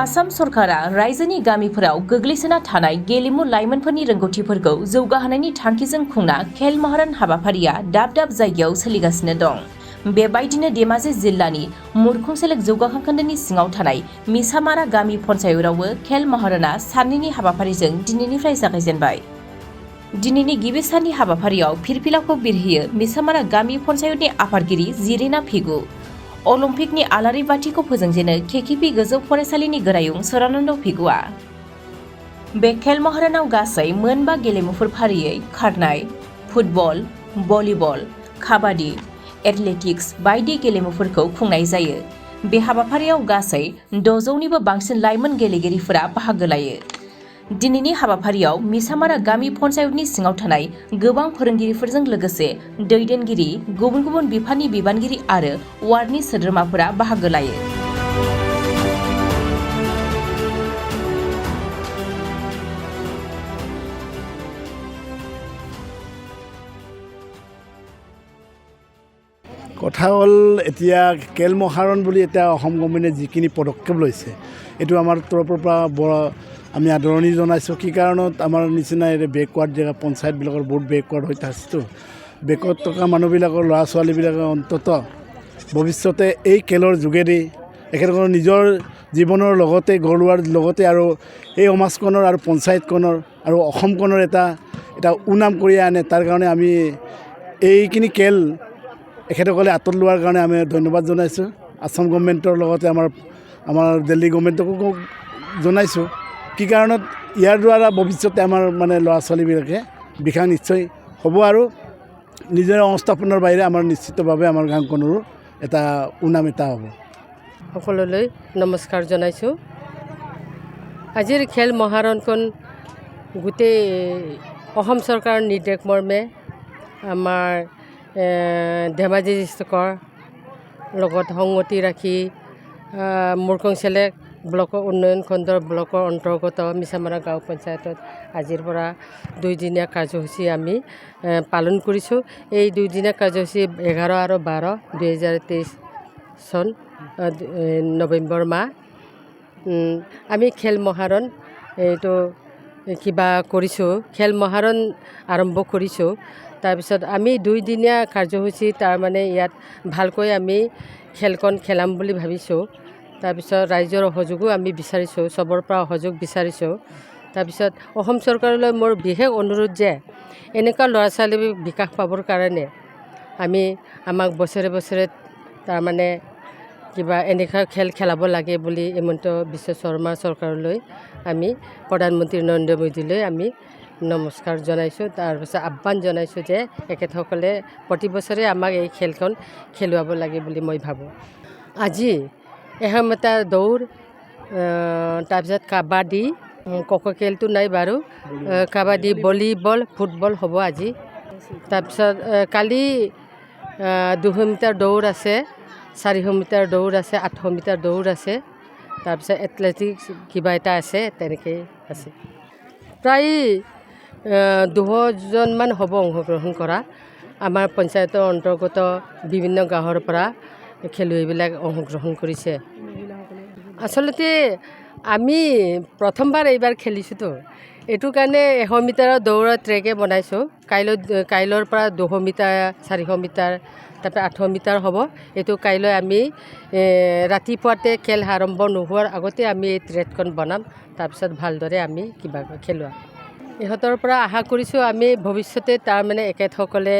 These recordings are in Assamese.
आसाम सरकारा रायजोनि गामिफोराव गोग्लैसोना थानाय गेलेमु लाइमोनफोरनि रोंगौथिफोरखौ जौगाहोनायनि थांखिजों खुंना खेल महारन हाबाफारिया दाब दाब जायगायाव सोलिगासिनो दं। बेबायदिनो धेमाजि जिल्लानि मुरखुंसेलेक जौगाखां खोन्दोनि सिङाव थानाय मिसामारा गामि पन्चायतआवबो खेल महारना साननैनि हाबाफारिजों दिनैनिफ्राय जागायजेनबाय। दिनैनि गिबि साननि हाबाफारियाव फिरफिलाखौ बिरहोयो मिसामारा गामि पन्चायतनि आफादगिरि जिरिना फिगु। अलिम्पिकनि आलारि बाथिखौ फोजोंजेनो केकेपि गोजौ फरायसालिनि गोरायुं सरानन्द फिगुआ। बे खेल महारनाव गासै मोनबा गेलेमुफोर फारियै खारनाय, फुटबल, भलिबल, काबादि, एथलेटिक्स बायदि गेलेमुफोरखौ खुंनाय जायो। बे हाबाफारियाव गासै 600निबो बांसिन लाइमोन गेलेगिरिफोरा बाहागो लायो। दिनैनि हाबाफारियाव मिसामारा गामि पन्चायतनि सिङाव थानाय गोबां फोरोंगिरिफोरजों लोगोसे दैदेनगिरि, गुबुन गुबुन बिफाननि बिबानगिरि आरो वार्डनि सोद्रोमाफोरा बाहागो लायो। কথা হ'ল এতিয়া খেল মহাৰণ বুলি এতিয়া অসম গভৰ্ণমেণ্টে যিখিনি পদক্ষেপ লৈছে এইটো আমাৰ তৰফৰ পৰা আমি আদৰণি জনাইছোঁ। কি কাৰণত আমাৰ নিচিনা বেকৱাৰ্ড জেগা পঞ্চায়তবিলাকৰ বহুত বেকৱাৰ্ড হৈ থাকছেতো, বেকৱাৰ্ড থকা মানুহবিলাকৰ ল'ৰা ছোৱালীবিলাকৰ অন্তত ভৱিষ্যতে এই খেলৰ যোগেদি একেলগে নিজৰ জীৱনৰ লগতে ঘৰুৱাৰ লগতে আৰু এই সমাজখনৰ আৰু পঞ্চায়তখনৰ আৰু অসমখনৰ এটা সুনাম কৰি আনে। তাৰ কাৰণে আমি এইখিনি খেল এখেতসকলে আঁতৰত লোৱাৰ কাৰণে আমি ধন্যবাদ জনাইছোঁ। আসাম গভৰ্ণমেণ্টৰ লগতে আমাৰ দিল্লী গভৰ্ণমেণ্টকো জনাইছোঁ। কি কাৰণত ইয়াৰ দ্বাৰা ভৱিষ্যতে আমাৰ ল'ৰা ছোৱালীবিলাকে বিকাশ নিশ্চয় হ'ব আৰু নিজৰ সংস্থাপনৰ বাহিৰে আমাৰ নিশ্চিতভাৱে আমাৰ গাঁওখনৰো এটা সুনাম এটা হ'ব। সকলোলৈ নমস্কাৰ জনাইছোঁ। আজিৰ খেল মহাৰণখন গোটেই অসম চৰকাৰৰ নিৰ্দেশ মৰ্মে আমাৰ ধেমাজি ডিষ্ট্ৰিক্টৰ লগত সংগতি ৰাখি মুৰকংচেলেক ব্লকৰ উন্নয়ন খণ্ডৰ ব্লকৰ অন্তৰ্গত মিছামাৰা গাঁও পঞ্চায়তত আজিৰ পৰা 2 দিনীয়া কাৰ্যসূচী আমি পালন কৰিছোঁ। এই 2 দিনীয়া কাৰ্যসূচী 11 আৰু 12 2023 চন নৱেম্বৰ মাহ। আমি খেল মহাৰণ এইটো কিবা কৰিছোঁ, খেল মহাৰণ আৰম্ভ কৰিছোঁ। তাৰপিছত আমি 2 দিনীয়া কাৰ্যসূচী তাৰমানে ইয়াত ভালকৈ আমি খেলখন খেলাম বুলি ভাবিছোঁ। তাৰপিছত ৰাইজৰ সহযোগো আমি বিচাৰিছোঁ, চবৰ পৰা সহযোগ বিচাৰিছোঁ। তাৰপিছত অসম চৰকাৰলৈ মোৰ বিশেষ অনুৰোধ যে এনেকুৱা ল'ৰা ছোৱালী বিকাশ পাবৰ কাৰণে আমাক বছৰে বছৰে তাৰমানে কিবা এনেকুৱা খেল খেলাব লাগে বুলি হিমন্ত বিশ্ব শৰ্মা চৰকাৰলৈ আমি প্ৰধানমন্ত্ৰী নৰেন্দ্ৰ মোদীলৈ আমি নমস্কাৰ জনাইছোঁ। তাৰপিছত আহ্বান জনাইছোঁ যে এখেতসকলে প্ৰতি বছৰে আমাক এই খেলখন খেলুৱাব লাগে বুলি মই ভাবোঁ। আজি 100 মিটাৰ দৌৰ, তাৰপিছত কাবাডী, খেলটো নাই বাৰু, কাবাডী, ভলীবল, ফুটবল হ'ব আজি। তাৰপিছত কালি 200 মিটাৰ দৌৰ আছে, 400 মিটাৰ দৌৰ আছে, 800 মিটাৰ দৌৰ আছে, তাৰপিছত এথলেটিক্স কিবা এটা আছে, তেনেকৈ আছে। প্ৰায় 200জনমান হ'ব অংশগ্ৰহণ কৰা। আমাৰ পঞ্চায়তৰ অন্তৰ্গত বিভিন্ন গাঁৱৰ পৰা খেলুৱৈবিলাক অংশগ্ৰহণ কৰিছে। আচলতে আমি প্ৰথমবাৰ এইবাৰ খেলিছোঁতো, এইটো কাৰণে 100 মিটাৰৰ দৌৰৰ ট্ৰেকে বনাইছোঁ। কাইলৈৰ পৰা 200 মিটাৰ, 400 মিটাৰ, তাৰপৰা 800 মিটাৰ হ'ব। এইটো কাইলৈ আমি ৰাতিপুৱাতে খেল আৰম্ভ নোহোৱাৰ আগতে আমি এই ট্ৰেকখন বনাম, তাৰপিছত ভালদৰে আমি কিবা খেলুৱাম। ইহঁতৰ পৰা আশা কৰিছোঁ আমি ভৱিষ্যতে তাৰমানে এখেতসকলে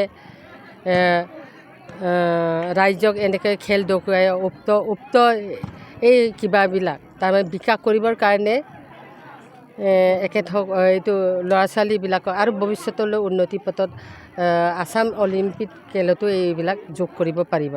ৰাইজক এনেকৈ খেল দেখুৱাই উক্ত এই কিবাবিলাক তাৰমানে বিকাশ কৰিবৰ কাৰণে এইটো ল'ৰা ছোৱালীবিলাকক আৰু ভৱিষ্যতলৈ উন্নতি পথত আসাম অলিম্পিক খেলতো এইবিলাক যোগ কৰিব পাৰিব।